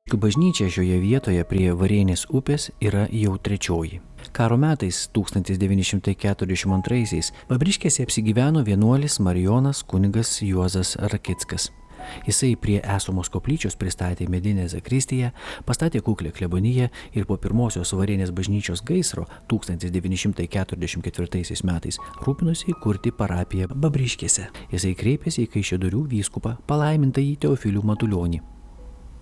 Bažnyčia šioje vietoje prie Varėnės upės yra jau trečioji. Karo metais 1942-aisiais Babriškėse apsigyveno vienuolis marijonas kunigas Juozas Rakickas. Jisai prie esamos koplyčios pristatė medinę zakristiją, pastatė kuklią kleboniją ir po pirmosios Varėnės bažnyčios gaisro 1944 metais rūpinosi įkurti parapiją Babriškėse. Jisai kreipėsi į Kaišiadorių vyskupą palaimintąjį Teofilių Matulionį.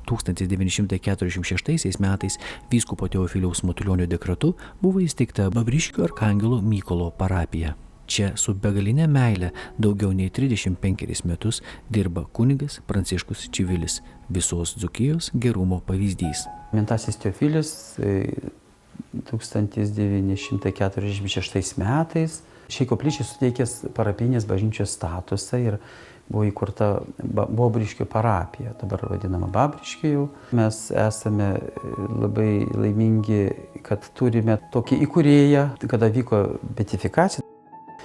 1946 metais vyskupo Teofiliaus Matulionio dekretu buvo įsteigta Babriškių arkangelo Mykolo parapija. Čia su begaline meile daugiau nei 35 metus dirba kunigas Pranciškus Čivilis, visos Dzūkijos gerumo pavyzdys. Šventasis Teofilis 1946 metais šiai koplyčiai suteikęs parapinės bažnyčios statusą ir buvo įkurta Bobriškių parapija, dabar vadinama Babriškių jau. Mes esame labai laimingi, kad turime tokį įkūrėją, kada vyko beatifikacija.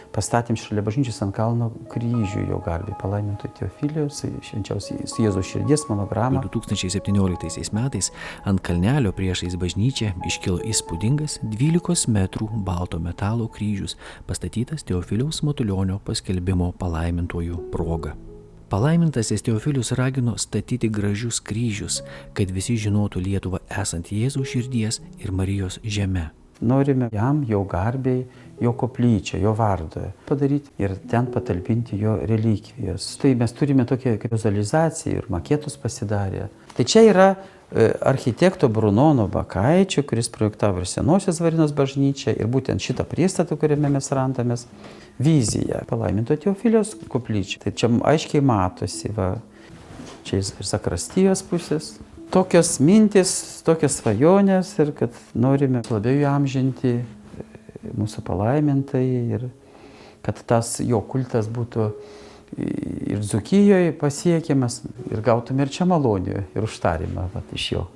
Pastatėm šalia bažnyčios ant kalno kryžių jo garbei, palaiminto Teofiliaus, švenčiausios Jėzaus širdies monogramą. 2017 metais ant kalnelio priešais bažnyčią iškilo įspūdingas 12 metrų balto metalo kryžius, pastatytas Teofiliaus Matulionio paskelbimo palaimintojų proga. Palaimintasis Teofilius ragino statyti gražius kryžius, kad visi žinotų Lietuvą esant Jėzaus širdies ir Marijos žeme. Norime jam, jo garbei, jo koplyčią, jo vardą padaryti ir ten patalpinti jo relikvijas. Tai mes turime tokią vizualizaciją ir maketus pasidarę. Tai čia yra architekto Brunono Bakaičio, kuris projektavo ir senosios Varėnos bažnyčią ir būtent šitą priestatą, kuriame mes randamės, vizija palaiminto Teofiliaus koplyčia. Tai čia aiškiai matosi, va, čia ir sakrastijos pusės. Tokios mintis, tokios svajonės ir kad norime labiau įamžinti mūsų palaimintajį ir kad tas jo kultas būtų ir Dzūkijoje pasiekiamas ir gautume ir čia malonę ir užtarimą iš jo.